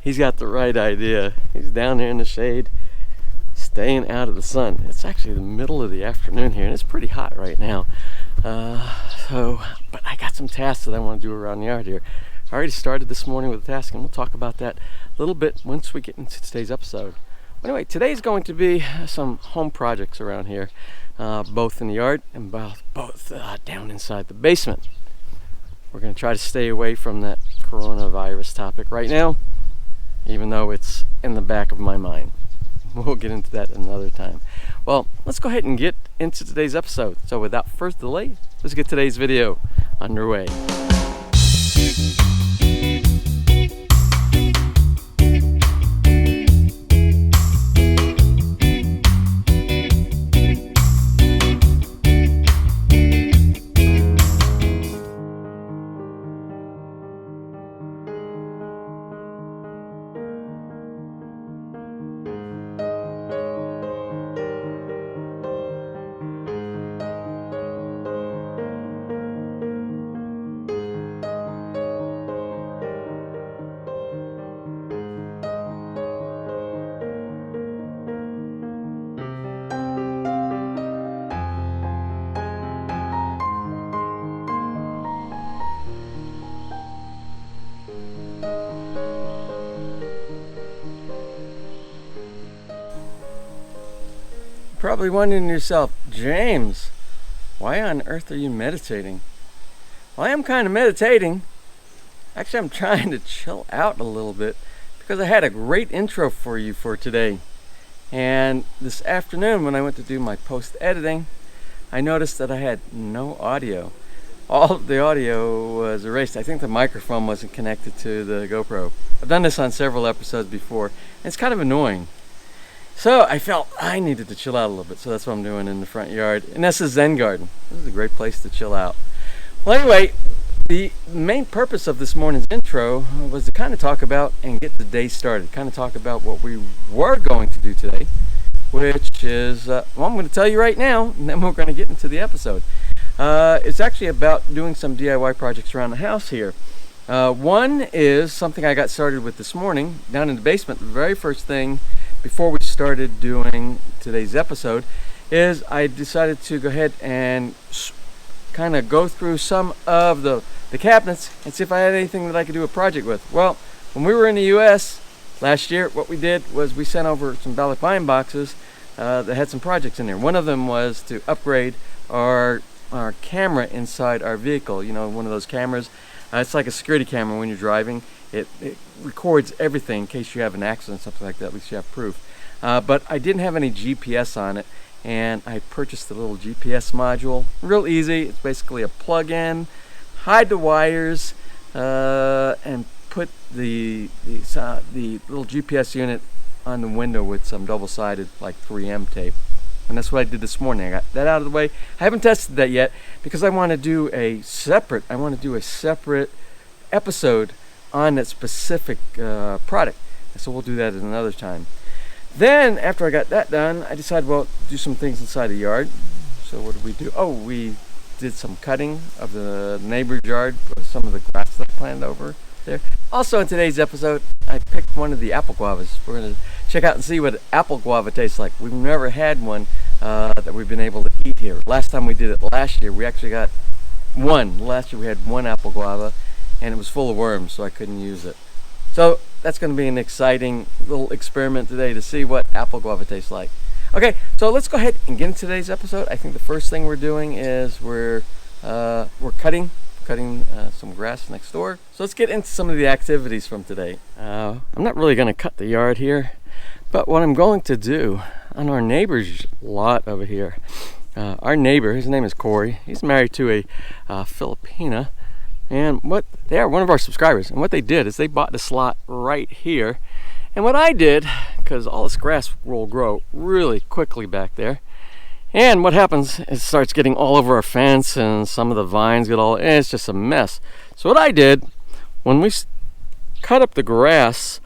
he's got the right idea. He's down there in the shade, staying out of the sun. It's actually the middle of the afternoon here, and it's pretty hot right now. But I got some tasks that I want to do around the yard here. I already started this morning with a task, and we'll talk about that a little bit once we get into today's episode. Anyway, today's going to be some home projects around here, both in the yard and both down inside the basement. We're going to try to stay away from that coronavirus topic right now, even though it's in the back of my mind. We'll get into that another time. Well, let's go ahead and get into today's episode. So without further delay, let's get today's video underway. Probably wondering to yourself, James, why on earth are you meditating? Well, I am kind of meditating. Actually, I'm trying to chill out a little bit because I had a great intro for you for today. And this afternoon when I went to do my post editing, I noticed that I had no audio. All of the audio was erased. I think the microphone wasn't connected to the GoPro. I've done this on several episodes before, and it's kind of annoying. So I felt I needed to chill out a little bit, so that's what I'm doing in the front yard. And that's a Zen garden. This is a great place to chill out. Well, anyway, the main purpose of this morning's intro was to kind of talk about and get the day started. Kind of talk about what we were going to do today, which is, well, I'm going to tell you right now, and then we're going to get into the episode. It's actually about doing some DIY projects around the house here. One is something I got started with this morning down in the basement. The very first thing before we started doing today's episode is I decided to go ahead and kind of go through some of the cabinets and see if I had anything that I could do a project with. Well, when we were in the US last year, what we did was we sent over some ballot buying boxes that had some projects in there. One of them was to upgrade our camera inside our vehicle. You know, one of those cameras. It's like a security camera when you're driving. It records everything in case you have an accident, something like that. At least you have proof. But I didn't have any GPS on it, and I purchased a little GPS module. Real easy. It's basically a plug-in, hide the wires, and put the little GPS unit on the window with some double-sided like 3M tape. And that's what I did this morning. I got that out of the way. I haven't tested that yet because I want to do a separate episode on that specific product. So we'll do that at another time. Then after I got that done, I decided, well, do some things inside the yard. So what did we do? Oh, we did some cutting of the neighbor's yard for some of the grass that I planted over there. Also in today's episode, I picked one of the apple guavas. We're going to check out and see what apple guava tastes like. We've never had one that we've been able to eat here. Last time we did it last year, we actually got one. Last year we had one apple guava, and it was full of worms, so I couldn't use it. So that's going to be an exciting little experiment today to see what apple guava tastes like. Okay, so let's go ahead and get into today's episode. I think the first thing we're doing is we're cutting some grass next door. So let's get into some of the activities from today. I'm not really going to cut the yard here, but what I'm going to do on our neighbor's lot over here, our neighbor, his name is Corey. He's married to a Filipina, and they are one of our subscribers. And what they did is they bought this lot right here. And what I did, because all this grass will grow really quickly back there, and what happens is it starts getting all over our fence, and some of the vines get all, it's just a mess. So what I did, when we cut up the grass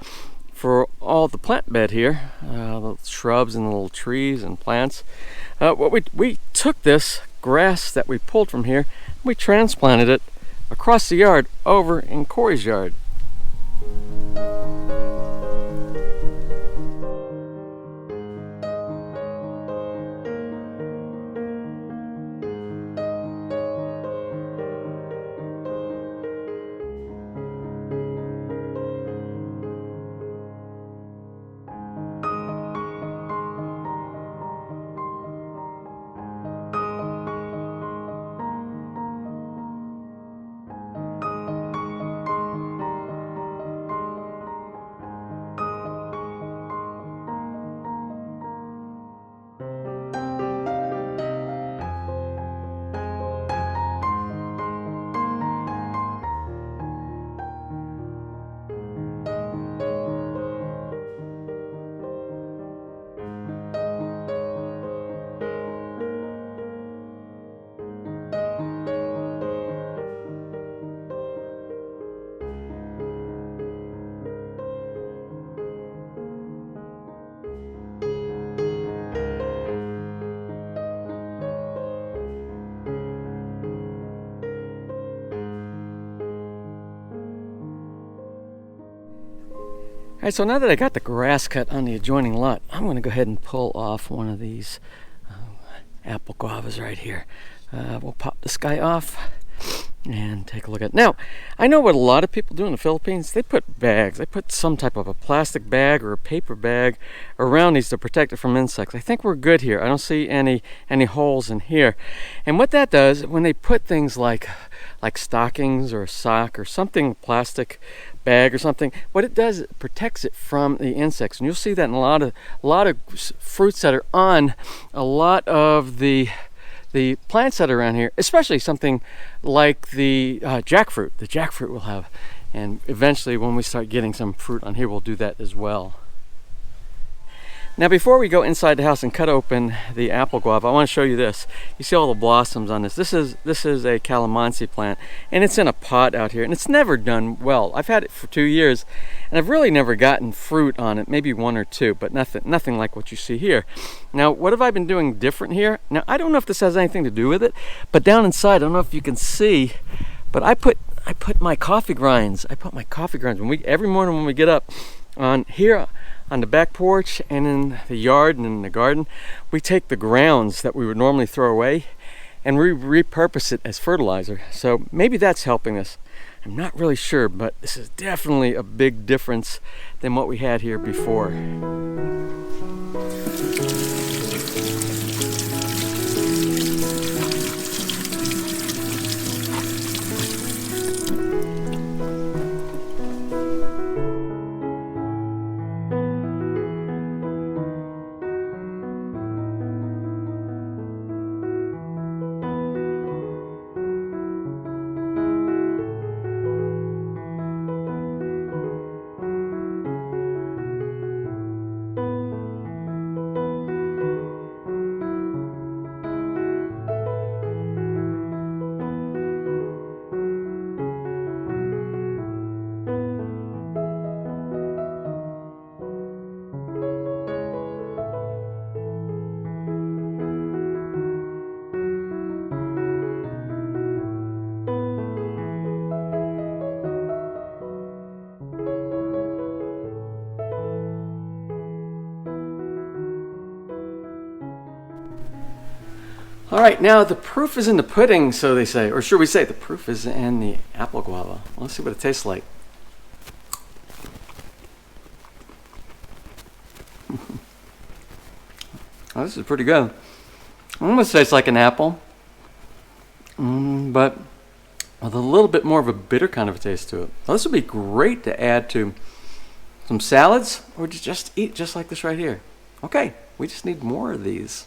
for all the plant bed here, the shrubs and the little trees and plants, we took this grass that we pulled from here, and we transplanted it across the yard over in Corey's yard. Alright, so now that I got the grass cut on the adjoining lot, I'm going to go ahead and pull off one of these apple guavas right here. We'll pop this guy off and take a look at it. Now, I know what a lot of people do in the Philippines. They put bags. They put some type of a plastic bag or a paper bag around these to protect it from insects. I think we're good here. I don't see any holes in here. And what that does, when they put things like stockings or a sock or something, plastic bag or something, what it does, it protects it from the insects. And you'll see that in a lot of fruits that are on a lot of the plants that are around here, especially something like the jackfruit. The jackfruit will have, and eventually when we start getting some fruit on here, we'll do that as well. Now, before we go inside the house and cut open the apple guava, I want to show you this. You see all the blossoms on this. This is a calamansi plant, and it's in a pot out here, and it's never done well. I've had it for 2 years, and I've really never gotten fruit on it, maybe 1 or 2, but nothing like what you see here. Now, what have I been doing different here? Now, I don't know if this has anything to do with it, but down inside, I don't know if you can see, but I put my coffee grinds. I put my coffee grinds every morning when we get up on here, on the back porch and in the yard and in the garden. We take the grounds that we would normally throw away and we repurpose it as fertilizer. So maybe that's helping us. I'm not really sure, but this is definitely a big difference than what we had here before. All right, now the proof is in the pudding, so they say, or should we say the proof is in the apple guava. Let's see what it tastes like. Oh, this is pretty good. It almost tastes like an apple, but with a little bit more of a bitter kind of a taste to it. Well, this would be great to add to some salads, or just eat just like this right here. Okay, we just need more of these.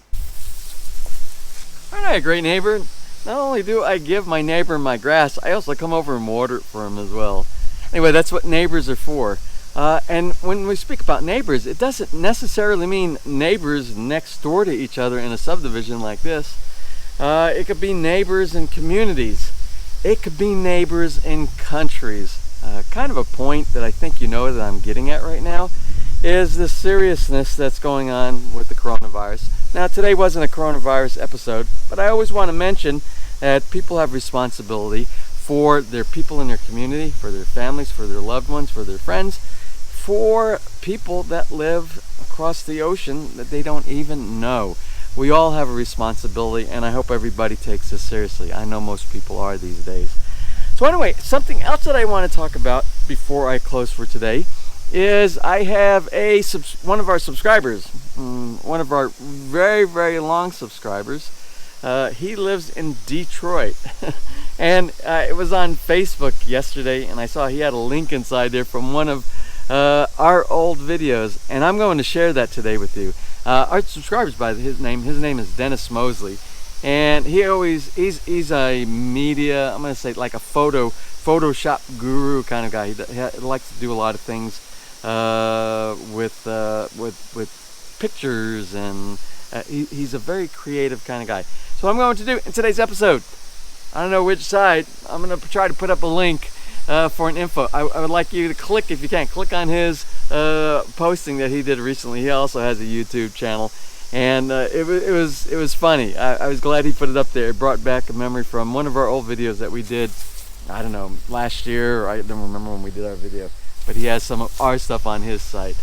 Aren't I a great neighbor? Not only do I give my neighbor my grass, I also come over and water it for him as well. Anyway, that's what neighbors are for. And when we speak about neighbors, it doesn't necessarily mean neighbors next door to each other in a subdivision like this. It could be neighbors in communities. It could be neighbors in countries. Kind of a point that I think you know that I'm getting at right now is the seriousness that's going on with the coronavirus. Now, today wasn't a coronavirus episode, but I always want to mention that people have responsibility for their people in their community, for their families, for their loved ones, for their friends, for people that live across the ocean that they don't even know. We all have a responsibility, and I hope everybody takes this seriously. I know most people are these days. So anyway, something else that I want to talk about before I close for today is I have one of our subscribers, one of our very, very long subscribers. He lives in Detroit. And it was on Facebook yesterday, and I saw he had a link inside there from one of our old videos, and I'm going to share that today with you. Our subscribers, by his name is Dennis Mosley, and he's a media, I'm going to say like a Photoshop guru kind of guy. He likes to do a lot of things with pictures, and he's a very creative kind of guy. So what I'm going to do in today's episode, I don't know which side, I'm going to try to put up a link for an info. I would like you to click, if you can, click on his posting that he did recently. He also has a YouTube channel, and it was funny. I was glad he put it up there. It brought back a memory from one of our old videos that we did, I don't know, last year, or I don't remember when we did our video. but he has some of our stuff on his site.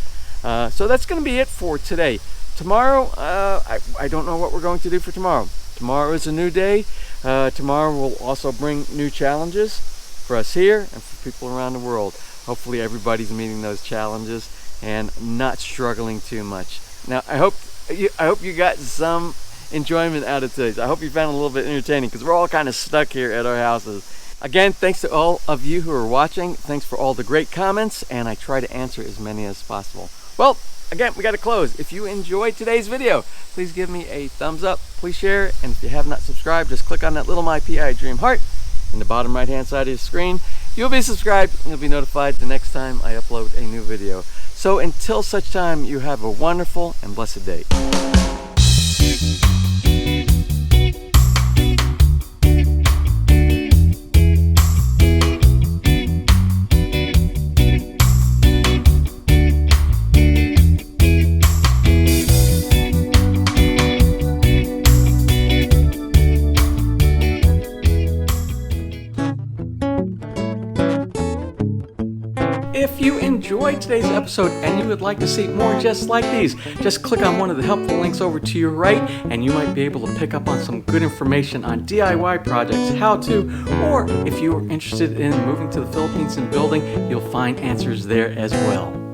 So that's going to be it for today. Tomorrow, I don't know what we're going to do for tomorrow. Tomorrow is a new day. Tomorrow will also bring new challenges for us here and for people around the world. Hopefully everybody's meeting those challenges and not struggling too much. Now, I hope you got some enjoyment out of today's. I hope you found it a little bit entertaining, because we're all kind of stuck here at our houses. Again, thanks to all of you who are watching. Thanks for all the great comments, and I try to answer as many as possible. Well, again, we got to close. If you enjoyed today's video, please give me a thumbs up. Please share, and if you have not subscribed, just click on that little MPID dream heart in the bottom right hand side of your screen. You'll be subscribed, and you'll be notified the next time I upload a new video. So until such time, you have a wonderful and blessed day. If you enjoyed today's episode and you would like to see more just like these, just click on one of the helpful links over to your right, and you might be able to pick up on some good information on DIY projects, how to, or if you are interested in moving to the Philippines and building, you'll find answers there as well.